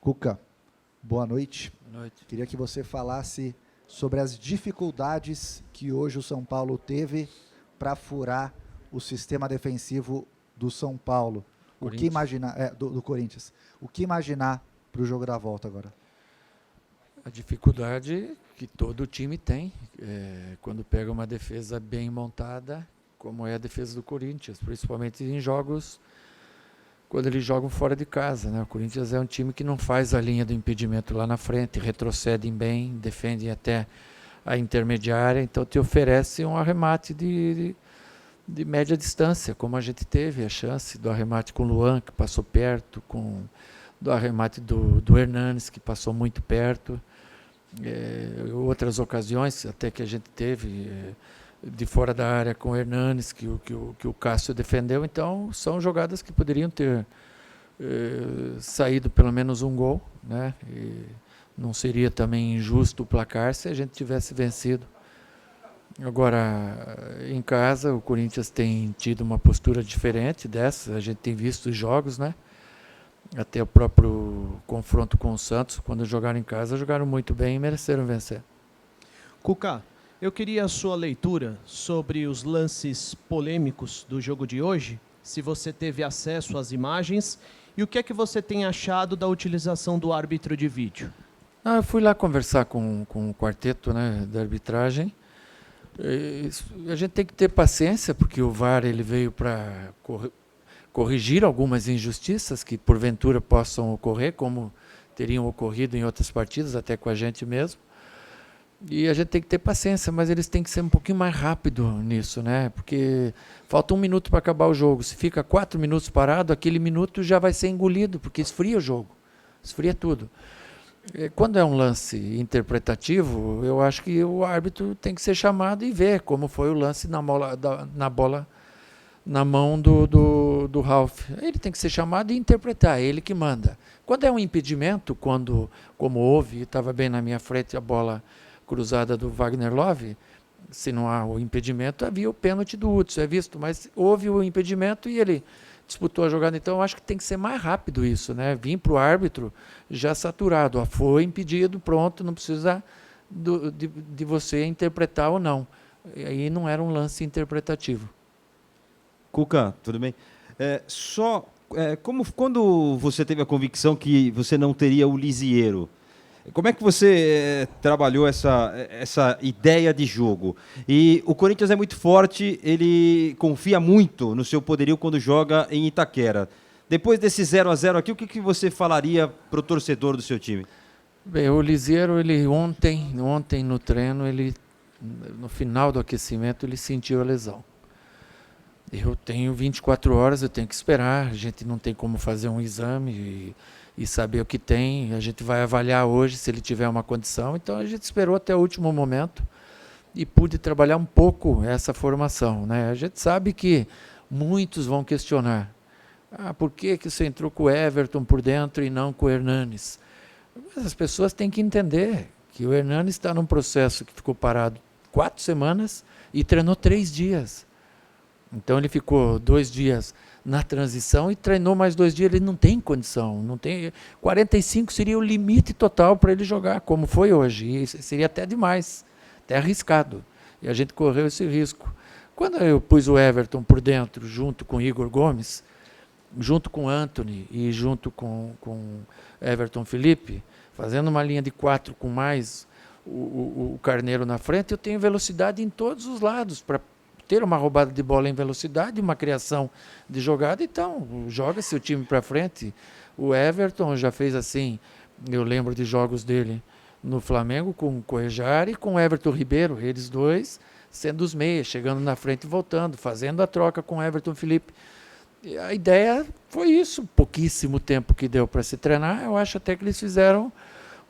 Cuca, boa noite. Boa noite. Queria que você falasse sobre as dificuldades que hoje o São Paulo teve para furar o sistema defensivo do São Paulo. O que imaginar do Corinthians? O que imaginar para o jogo da volta agora? A dificuldade que todo time tem quando pega uma defesa bem montada, como é a defesa do Corinthians, principalmente em jogos quando eles jogam fora de casa, né? O Corinthians é um time que não faz a linha do impedimento lá na frente, retrocedem bem, defendem até a intermediária, então te oferece um arremate de média distância, como a gente teve a chance do arremate com o Luan, que passou perto, do arremate do Hernanes, que passou muito perto, outras ocasiões até que a gente teve de fora da área com o Hernanes, que o Cássio defendeu. Então são jogadas que poderiam ter saído pelo menos um gol, né? E não seria também injusto o placar se a gente tivesse vencido. Agora, em casa, o Corinthians tem tido uma postura diferente dessa, a gente tem visto os jogos, né? Até o próprio confronto com o Santos, quando jogaram em casa, jogaram muito bem e mereceram vencer. Cuca, eu queria a sua leitura sobre os lances polêmicos do jogo de hoje, se você teve acesso às imagens, e o que é que você tem achado da utilização do árbitro de vídeo? Eu fui lá conversar com o quarteto, né, da arbitragem. A gente tem que ter paciência, porque o VAR ele veio para corrigir algumas injustiças que porventura possam ocorrer, como teriam ocorrido em outras partidas, até com a gente mesmo. E a gente tem que ter paciência, mas eles têm que ser um pouquinho mais rápido nisso, né? Porque falta 1 minuto para acabar o jogo. Se fica 4 minutos parado, aquele minuto já vai ser engolido, porque esfria o jogo, esfria tudo. Quando é um lance interpretativo, eu acho que o árbitro tem que ser chamado e ver como foi o lance na bola na mão do Ralf. Ele tem que ser chamado e interpretar, é ele que manda. Quando é um impedimento, como houve, estava bem na minha frente a bola cruzada do Wagner Love, se não há o impedimento, havia o pênalti do Hudson, é visto, mas houve o impedimento e ele disputou a jogada. Então eu acho que tem que ser mais rápido isso, né? Vim para o árbitro já saturado, foi impedido, pronto, não precisa de você interpretar ou não. E aí não era um lance interpretativo. Cuca, tudo bem? Quando você teve a convicção que você não teria o Lisieiro, como é que você trabalhou essa ideia de jogo? E o Corinthians é muito forte, ele confia muito no seu poderio quando joga em Itaquera. Depois desse 0-0 aqui, o que você falaria para o torcedor do seu time? Bem, o Lisieiro, ele ontem no treino, no final do aquecimento, ele sentiu a lesão. Eu tenho 24 horas, eu tenho que esperar, a gente não tem como fazer um exame e saber o que tem, a gente vai avaliar hoje se ele tiver uma condição, então a gente esperou até o último momento e pude trabalhar um pouco essa formação, né? A gente sabe que muitos vão questionar, por que você entrou com o Everton por dentro e não com o Hernanes? Mas as pessoas têm que entender que o Hernanes está num processo que ficou parado 4 semanas e treinou 3 dias. Então ele ficou 2 dias na transição e treinou mais 2 dias, ele não tem condição, 45 seria o limite total para ele jogar, como foi hoje, e seria até demais, até arriscado, e a gente correu esse risco. Quando eu pus o Everton por dentro, junto com o Igor Gomes, junto com o Antony e junto com Everton Felipe, fazendo uma linha de 4 com mais o Carneiro na frente, eu tenho velocidade em todos os lados para ter uma roubada de bola em velocidade, uma criação de jogada. Então, joga seu time para frente. O Everton já fez assim, eu lembro de jogos dele no Flamengo com o Cuéllar e com o Everton Ribeiro, eles dois sendo os meias, chegando na frente e voltando, fazendo a troca com o Everton Felipe. E a ideia foi isso, pouquíssimo tempo que deu para se treinar, eu acho até que eles fizeram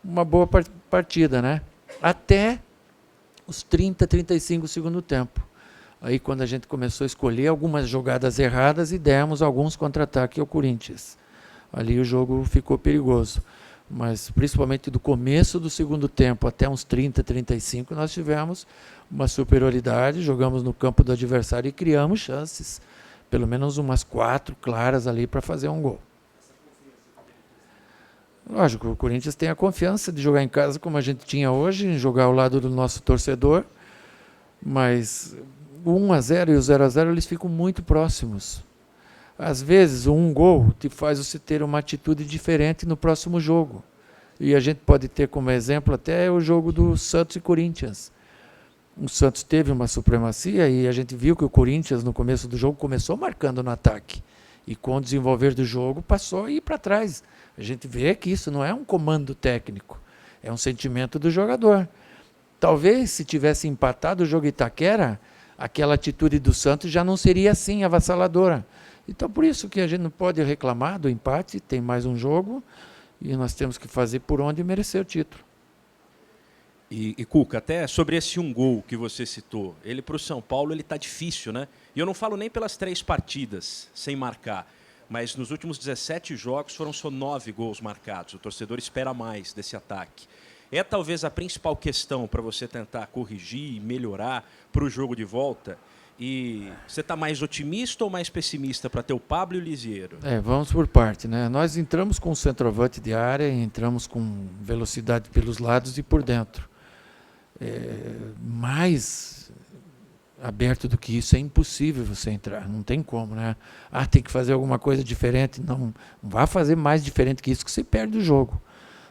uma boa partida, né? Até os 30, 35 do segundo tempo. Aí quando a gente começou a escolher algumas jogadas erradas e demos alguns contra-ataques ao Corinthians. Ali o jogo ficou perigoso. Mas principalmente do começo do segundo tempo até uns 30, 35, nós tivemos uma superioridade, jogamos no campo do adversário e criamos chances. Pelo menos umas 4 claras ali para fazer um gol. Lógico, o Corinthians tem a confiança de jogar em casa como a gente tinha hoje, em jogar ao lado do nosso torcedor, mas o 1-0 e o 0-0 eles ficam muito próximos. Às vezes, um gol te faz você ter uma atitude diferente no próximo jogo. E a gente pode ter como exemplo até o jogo do Santos e Corinthians. O Santos teve uma supremacia e a gente viu que o Corinthians, no começo do jogo, começou marcando no ataque. E com o desenvolver do jogo, passou a ir para trás. A gente vê que isso não é um comando técnico, é um sentimento do jogador. Talvez, se tivesse empatado o jogo Itaquera, aquela atitude do Santos já não seria assim avassaladora. Então, por isso que a gente não pode reclamar do empate, tem mais um jogo, e nós temos que fazer por onde merecer o título. E Cuca, até sobre esse um gol que você citou, ele para o São Paulo ele está difícil, né? E eu não falo nem pelas 3 partidas sem marcar, mas nos últimos 17 jogos foram só 9 gols marcados. O torcedor espera mais desse ataque. É talvez a principal questão para você tentar corrigir e melhorar para o jogo de volta. E você está mais otimista ou mais pessimista para ter o Pablo e o Lisieiro? Vamos por parte, né? Nós entramos com centroavante de área, entramos com velocidade pelos lados e por dentro. Mais aberto do que isso é impossível você entrar, não tem como, né? Tem que fazer alguma coisa diferente. Não vá fazer mais diferente que isso que você perde o jogo.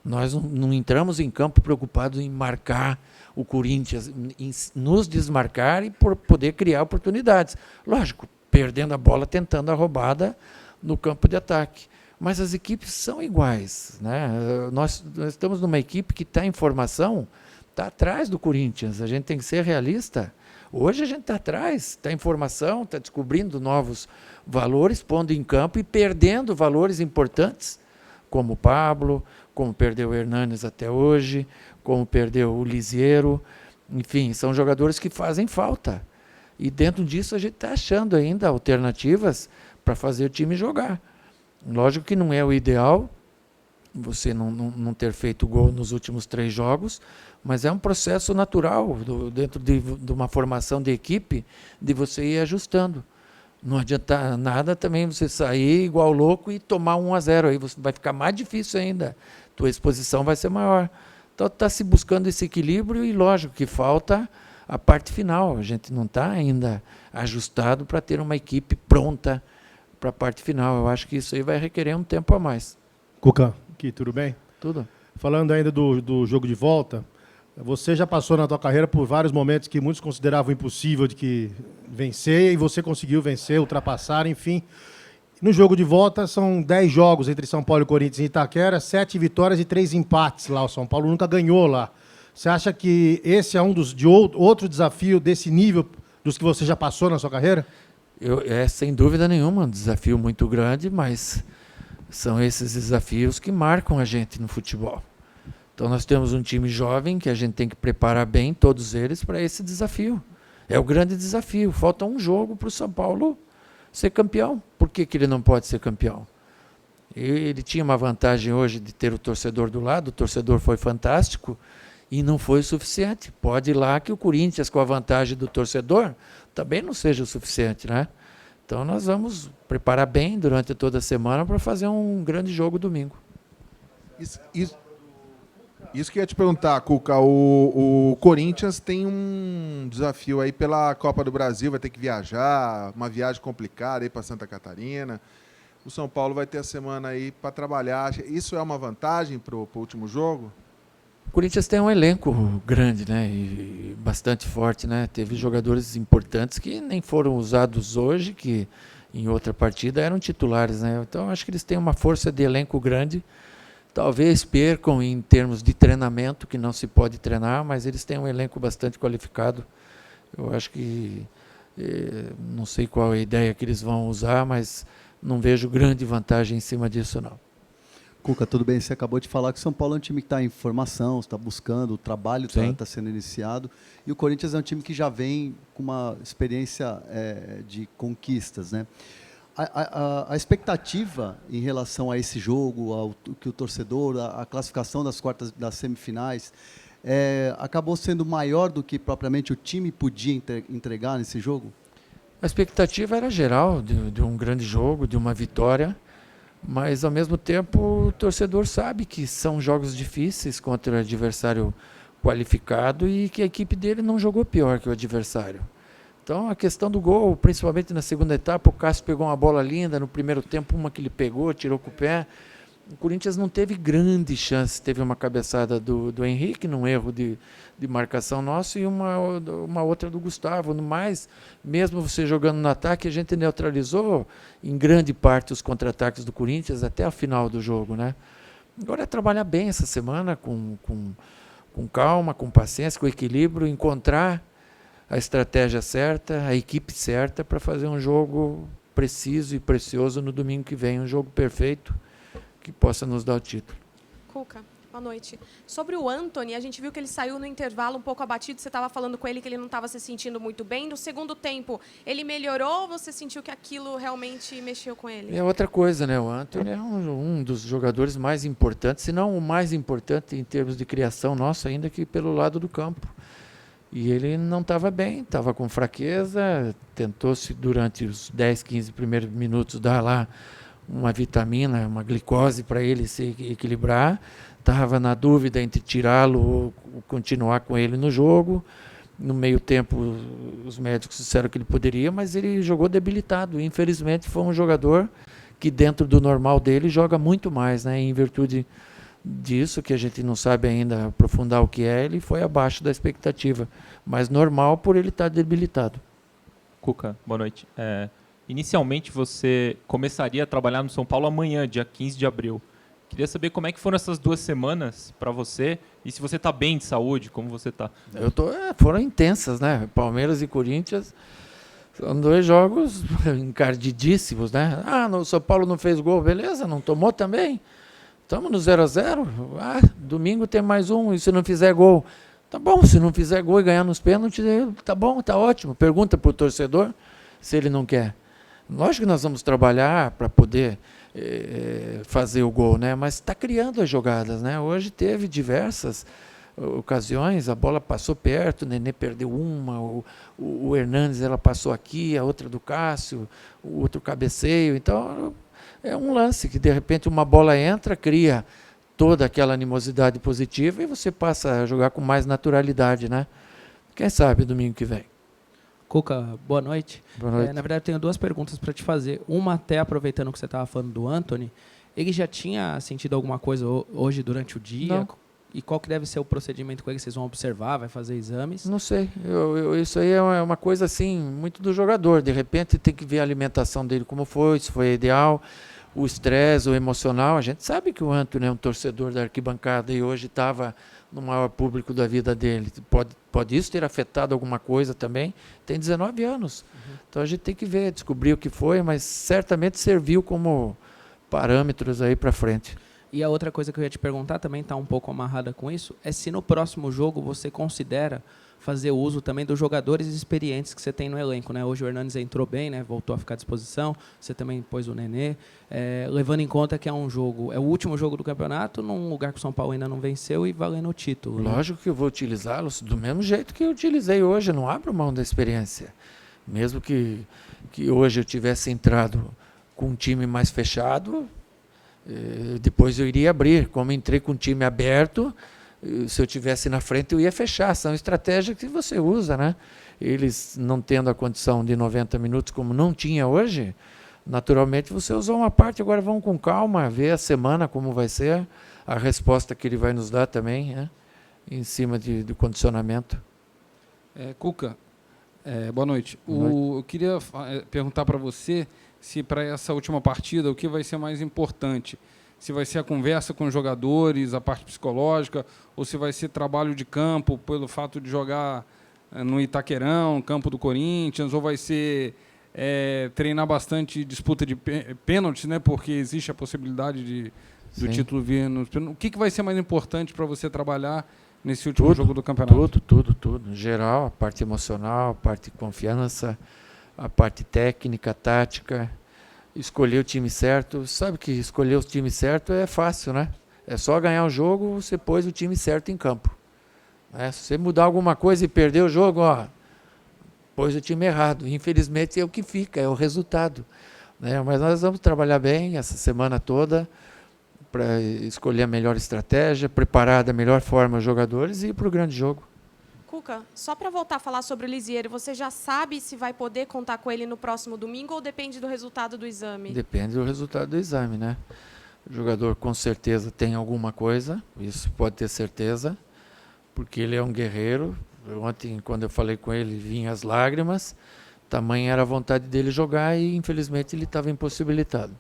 Nós não entramos em campo preocupados em marcar o Corinthians, em nos desmarcar e por poder criar oportunidades. Lógico, perdendo a bola, tentando a roubada no campo de ataque. Mas as equipes são iguais, né? Nós estamos numa equipe que está em formação, está atrás do Corinthians. A gente tem que ser realista. Hoje a gente está atrás, está em formação, está descobrindo novos valores, pondo em campo e perdendo valores importantes, como o Pablo, como perdeu o Hernanes até hoje, como perdeu o Lisieiro. Enfim, são jogadores que fazem falta. E dentro disso a gente está achando ainda alternativas para fazer o time jogar. Lógico que não é o ideal você não ter feito gol nos últimos 3 jogos, mas é um processo natural dentro de uma formação de equipe, de você ir ajustando. Não adianta nada também você sair igual louco e tomar 1-0, aí vai ficar mais difícil ainda, tua exposição vai ser maior. Então está se buscando esse equilíbrio e lógico que falta a parte final, a gente não está ainda ajustado para ter uma equipe pronta para a parte final. Eu acho que isso aí vai requerer um tempo a mais. Cuca, aqui, tudo bem? Tudo. Falando ainda do jogo de volta, você já passou na tua carreira por vários momentos que muitos consideravam impossível de que vencer, e você conseguiu vencer, ultrapassar, enfim. No jogo de volta, são 10 jogos entre São Paulo e Corinthians em Itaquera, 7 vitórias e 3 empates lá. O São Paulo nunca ganhou lá. Você acha que esse é outro desafio desse nível dos que você já passou na sua carreira? Sem dúvida nenhuma, um desafio muito grande, mas são esses desafios que marcam a gente no futebol. Então nós temos um time jovem que a gente tem que preparar bem, todos eles, para esse desafio. É o grande desafio. Falta um jogo para o São Paulo ser campeão. Por que ele não pode ser campeão? Ele tinha uma vantagem hoje de ter o torcedor do lado, o torcedor foi fantástico e não foi o suficiente. Pode ir lá que o Corinthians, com a vantagem do torcedor, também não seja o suficiente, né? Então nós vamos preparar bem durante toda a semana para fazer um grande jogo domingo. Isso que eu ia te perguntar, Cuca. O Corinthians tem um desafio aí pela Copa do Brasil, vai ter que viajar, uma viagem complicada aí para Santa Catarina. O São Paulo vai ter a semana aí para trabalhar. Isso é uma vantagem para o último jogo? O Corinthians tem um elenco grande, né, e bastante forte, né? Teve jogadores importantes que nem foram usados hoje, que em outra partida eram titulares, né? Então acho que eles têm uma força de elenco grande. Talvez percam em termos de treinamento, que não se pode treinar, mas eles têm um elenco bastante qualificado. Eu acho que, não sei qual é a ideia que eles vão usar, mas não vejo grande vantagem em cima disso, não. Cuca, tudo bem? Você acabou de falar que o São Paulo é um time que está em formação, está buscando, o trabalho está sendo iniciado, e o Corinthians é um time que já vem com uma experiência de conquistas, né? A expectativa em relação a esse jogo, ao que o torcedor, a classificação das semifinais, acabou sendo maior do que propriamente o time podia entregar nesse jogo? A expectativa era geral de um grande jogo, de uma vitória, Mas, ao mesmo tempo, o torcedor sabe que são jogos difíceis contra o adversário qualificado e que a equipe dele não jogou pior que o adversário. Então, a questão do gol, principalmente na segunda etapa, o Cássio pegou uma bola linda, no primeiro tempo uma que ele pegou, tirou com o pé. O Corinthians não teve grande chance, teve uma cabeçada do Henrique, num erro de marcação nosso, e uma outra do Gustavo. No mais, mesmo você jogando no ataque, a gente neutralizou em grande parte os contra-ataques do Corinthians até a final do jogo, né? Agora é trabalhar bem essa semana, com calma, com paciência, com equilíbrio, encontrar a estratégia certa, a equipe certa para fazer um jogo preciso e precioso no domingo que vem, um jogo perfeito que possa nos dar o título. Cuca, boa noite. Sobre o Antony, a gente viu que ele saiu no intervalo um pouco abatido, você estava falando com ele que ele não estava se sentindo muito bem. No segundo tempo, ele melhorou ou você sentiu que aquilo realmente mexeu com ele? É outra coisa, né? O Antony é um dos jogadores mais importantes, se não o mais importante em termos de criação nosso, ainda que pelo lado do campo. E ele não estava bem, estava com fraqueza, tentou-se durante os 10, 15 primeiros minutos dar lá uma vitamina, uma glicose para ele se equilibrar. Estava na dúvida entre tirá-lo ou continuar com ele no jogo. No meio tempo, os médicos disseram que ele poderia, mas ele jogou debilitado. Infelizmente, foi um jogador que, dentro do normal dele, joga muito mais, né? Em virtude disso, que a gente não sabe ainda aprofundar o que é, ele foi abaixo da expectativa, mas normal por ele estar debilitado. Cuca, boa noite. Inicialmente você começaria a trabalhar no São Paulo amanhã, dia 15 de abril. Queria saber como é que foram essas 2 semanas para você e se você está bem de saúde, como você está. Foram intensas, né? Palmeiras e Corinthians são 2 jogos encardidíssimos, né? O São Paulo não fez gol, beleza, não tomou também. Estamos no 0-0, domingo tem mais um, e se não fizer gol, tá bom, se não fizer gol e ganhar nos pênaltis, tá bom, tá ótimo. Pergunta para o torcedor se ele não quer. Lógico que nós vamos trabalhar para poder fazer o gol, né? Mas está criando as jogadas, né? Hoje teve diversas ocasiões, a bola passou perto, o Nenê perdeu uma, o Hernandes ela passou aqui, a outra do Cássio, o outro cabeceio, então é um lance que de repente uma bola entra, cria toda aquela animosidade positiva e você passa a jogar com mais naturalidade, né? Quem sabe domingo que vem. Cuca, boa noite. Boa noite. Na verdade, eu tenho 2 perguntas para te fazer. Uma, até aproveitando que você estava falando do Antony, ele já tinha sentido alguma coisa hoje durante o dia? Não. E qual que deve ser o procedimento com ele? Vocês vão observar, vai fazer exames? Não sei. Isso aí é uma coisa assim, muito do jogador. De repente tem que ver a alimentação dele como foi, se foi ideal, o estresse, o emocional. A gente sabe que o Antony é um torcedor da arquibancada e hoje estava no maior público da vida dele. Pode isso ter afetado alguma coisa também? Tem 19 anos. Então a gente tem que ver, descobrir o que foi, mas certamente serviu como parâmetros aí para frente. E a outra coisa que eu ia te perguntar, também está um pouco amarrada com isso, é se no próximo jogo você considera fazer uso também dos jogadores experientes que você tem no elenco, né? Hoje o Hernandes entrou bem, né? Voltou a ficar à disposição, você também pôs o Nenê, levando em conta que é um jogo, é o último jogo do campeonato, num lugar que o São Paulo ainda não venceu e valendo o título. Lógico que eu vou utilizá-los do mesmo jeito que eu utilizei hoje, eu não abro mão da experiência. Mesmo que hoje eu tivesse entrado com um time mais fechado, depois eu iria abrir. Como entrei com um time aberto, se eu tivesse na frente eu ia fechar. São estratégias que você usa, né? Eles não tendo a condição de 90 minutos como não tinha hoje, naturalmente você usou uma parte. Agora vamos com calma, ver a semana como vai ser, a resposta que ele vai nos dar também, né? Em cima do condicionamento. Cuca, boa noite. Eu queria perguntar para você se para essa última partida o que vai ser mais importante. Se vai ser a conversa com os jogadores, a parte psicológica, ou se vai ser trabalho de campo pelo fato de jogar no Itaquerão, campo do Corinthians, ou vai ser treinar bastante disputa de pênaltis, né? Porque existe a possibilidade do título vir nos pênaltis. O que vai ser mais importante para você trabalhar nesse último jogo do campeonato? Tudo. Em geral, a parte emocional, a parte de confiança, a parte técnica, tática, escolher o time certo. Sabe que escolher o time certo é fácil, né? É só ganhar o jogo, você pôs o time certo em campo. Se você mudar alguma coisa e perder o jogo, pôs o time errado. Infelizmente é o que fica, é o resultado. né? Mas nós vamos trabalhar bem essa semana toda para escolher a melhor estratégia, preparar da melhor forma os jogadores e ir para o grande jogo. Cuca, só para voltar a falar sobre o Lisieiro, você já sabe se vai poder contar com ele no próximo domingo ou depende do resultado do exame? Depende do resultado do exame, né? O jogador com certeza tem alguma coisa, isso pode ter certeza, porque ele é um guerreiro. Ontem, quando eu falei com ele, vinham as lágrimas, tamanha era a vontade dele jogar e, infelizmente, ele estava impossibilitado.